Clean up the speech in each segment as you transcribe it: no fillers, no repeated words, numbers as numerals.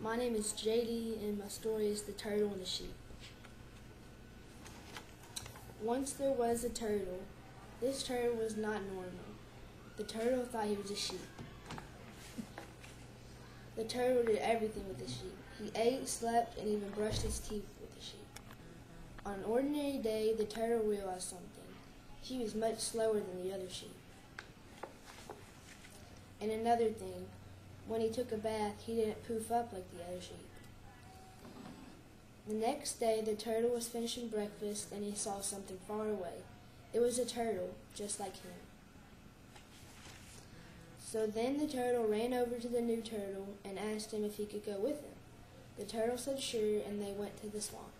My name is JD, and my story is The Turtle and the Sheep. Once there was a turtle. This turtle was not normal. The turtle thought he was a sheep. The turtle did everything with the sheep. He ate, slept, and even brushed his teeth with the sheep. On an ordinary day, the turtle realized something. He was much slower than the other sheep. And another thing, when he took a bath, he didn't poof up like the other sheep. The next day, the turtle was finishing breakfast and he saw something far away. It was a turtle, just like him. So then the turtle ran over to the new turtle and asked him if he could go with him. The turtle said sure, and they went to the swamp.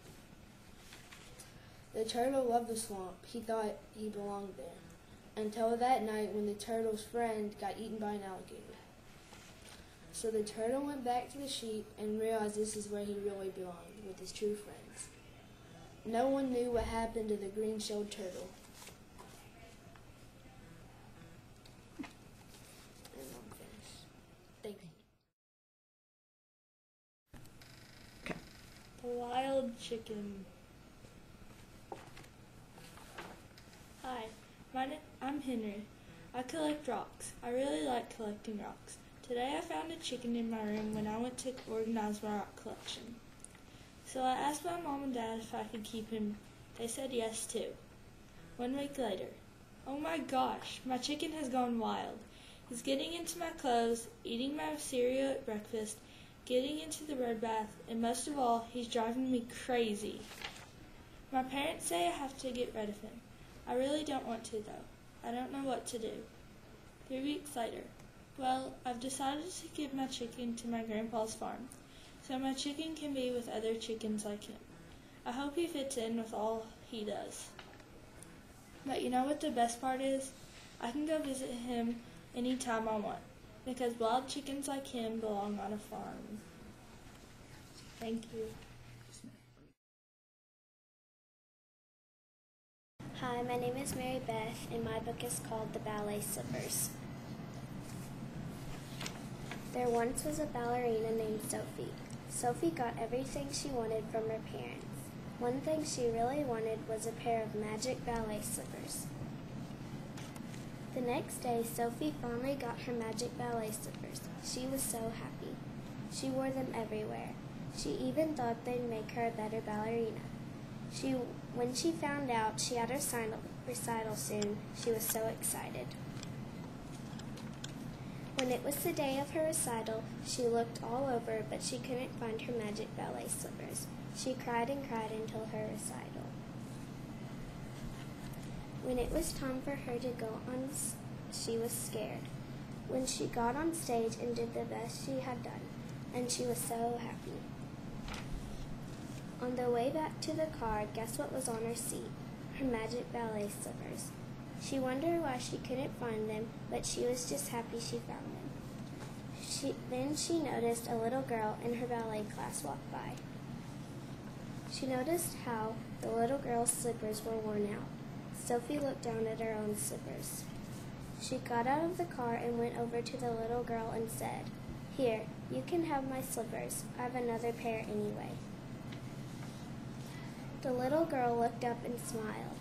The turtle loved the swamp. He thought he belonged there, until that night when the turtle's friend got eaten by an alligator. So the turtle went back to the sheep and realized this is where he really belonged, with his true friends. No one knew what happened to the green-shelled turtle. And I'm finished. Thank you. Okay. The wild chicken. Hi, I'm Henry. I collect rocks. I really like collecting rocks. Today I found a chicken in my room when I went to organize my rock collection. So I asked my mom and dad if I could keep him. They said yes too. 1 week later. Oh my gosh, my chicken has gone wild. He's getting into my clothes, eating my cereal at breakfast, getting into the bird bath, and most of all, he's driving me crazy. My parents say I have to get rid of him. I really don't want to though. I don't know what to do. 3 weeks later. Well, I've decided to give my chicken to my grandpa's farm, so my chicken can be with other chickens like him. I hope he fits in with all he does. But you know what the best part is? I can go visit him anytime I want, because wild chickens like him belong on a farm. Thank you. Hi, my name is Mary Beth, and my book is called The Ballet Slippers. There once was a ballerina named Sophie. Sophie got everything she wanted from her parents. One thing she really wanted was a pair of magic ballet slippers. The next day, Sophie finally got her magic ballet slippers. She was so happy. She wore them everywhere. She even thought they'd make her a better ballerina. When she found out she had her recital soon, she was so excited. When it was the day of her recital, she looked all over, but she couldn't find her magic ballet slippers. She cried and cried until her recital. When it was time for her to go on, she was scared. When she got on stage and did the best she had done, and she was so happy. On the way back to the car, guess what was on her seat? Her magic ballet slippers. She wondered why she couldn't find them, but she was just happy she found them. Then she noticed a little girl in her ballet class walk by. She noticed how the little girl's slippers were worn out. Sophie looked down at her own slippers. She got out of the car and went over to the little girl and said, "Here, you can have my slippers. I have another pair anyway." The little girl looked up and smiled.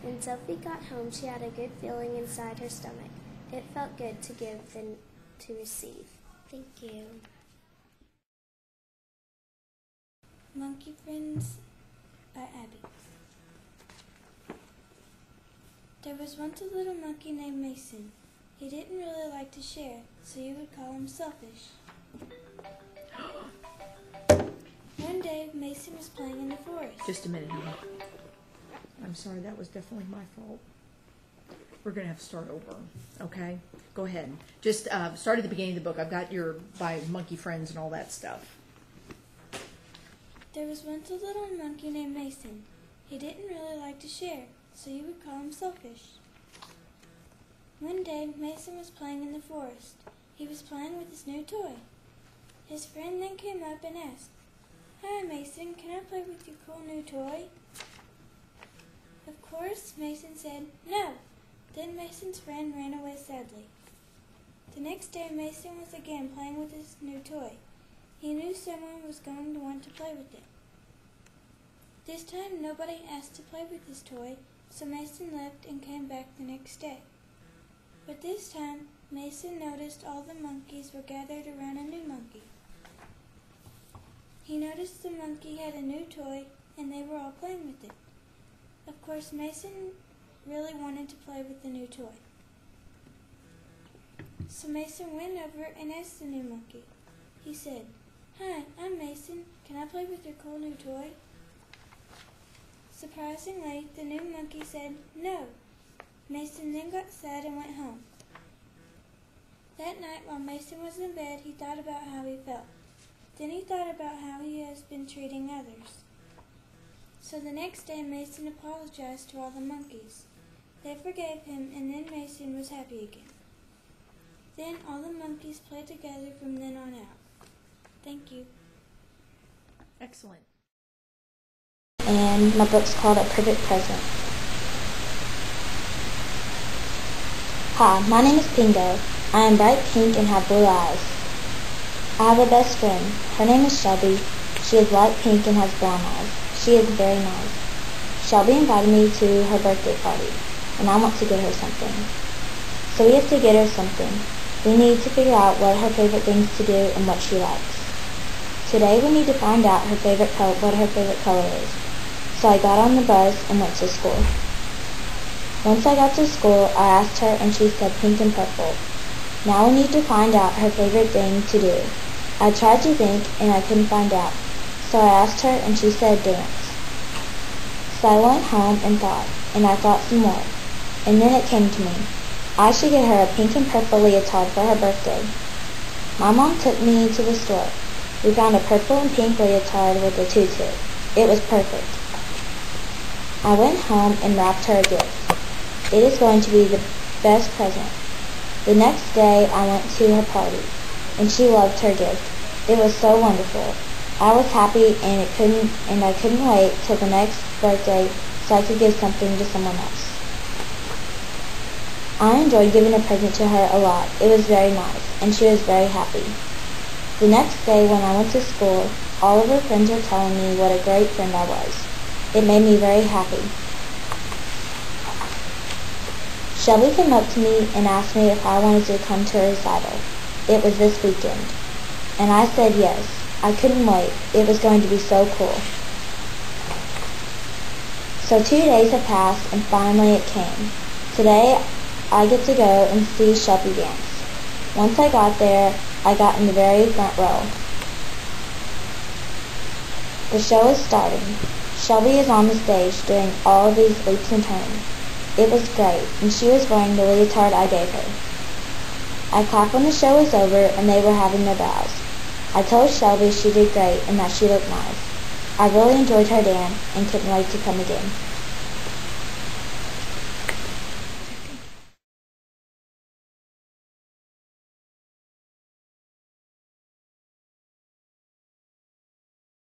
When Sophie got home, she had a good feeling inside her stomach. It felt good to give than to receive. Thank you. Monkey Friends by Abby. There was once a little monkey named Mason. He didn't really like to share, so you would call him selfish. One day, Mason was playing in the forest. Just a minute, honey. I'm sorry, that was definitely my fault. We're going to have to start over, okay? Go ahead. Just start at the beginning of the book. I've got your by Monkey Friends and all that stuff. There was once a little monkey named Mason. He didn't really like to share, so you would call him selfish. One day, Mason was playing in the forest. He was playing with his new toy. His friend then came up and asked, "Hi, Mason, can I play with your cool new toy?" Of course, Mason said, "No." Then Mason's friend ran away sadly. The next day, Mason was again playing with his new toy. He knew someone was going to want to play with it. This time nobody asked to play with his toy, so Mason left and came back the next day. But this time, Mason noticed all the monkeys were gathered around a new monkey. He noticed the monkey had a new toy, and they were all playing with it. Of course, Mason really wanted to play with the new toy. So Mason went over and asked the new monkey. He said, "Hi, I'm Mason. Can I play with your cool new toy?" Surprisingly, the new monkey said no. Mason then got sad and went home. That night, while Mason was in bed, he thought about how he felt. Then he thought about how he has been treating others. So the next day, Mason apologized to all the monkeys. They forgave him, and then Mason was happy again. Then all the monkeys played together from then on out. Thank you. Excellent. And my book's called A Perfect Present. Hi, my name is Pingo. I am bright pink and have blue eyes. I have a best friend. Her name is Shelby. She is light pink and has brown eyes. She is very nice. Shelby invited me to her birthday party, and I want to get her something. So we have to get her something. We need to figure out what her favorite things to do and what she likes. Today we need to find out what her favorite color is. So I got on the bus and went to school. Once I got to school, I asked her and she said pink and purple. Now we need to find out her favorite thing to do. I tried to think and I couldn't find out. So I asked her and she said dance. So I went home and I thought some more. And then it came to me. I should get her a pink and purple leotard for her birthday. My mom took me to the store. We found a purple and pink leotard with a tutu. It was perfect. I went home and wrapped her a gift. It is going to be the best present. The next day I went to her party, and she loved her gift. It was so wonderful. I was happy and I couldn't wait till the next birthday so I could give something to someone else. I enjoyed giving a present to her a lot. It was very nice, and she was very happy. The next day when I went to school, all of her friends were telling me what a great friend I was. It made me very happy. Shelby came up to me and asked me if I wanted to come to her recital. It was this weekend. And I said yes. I couldn't wait. It was going to be so cool. So 2 days have passed and finally it came. Today I get to go and see Shelby dance. Once I got there, I got in the very front row. The show is starting. Shelby is on the stage doing all of these leaps and turns. It was great, and she was wearing the leotard I gave her. I clapped when the show was over and they were having their bows. I told Shelby she did great and that she looked nice. I really enjoyed her dance and couldn't wait to come again.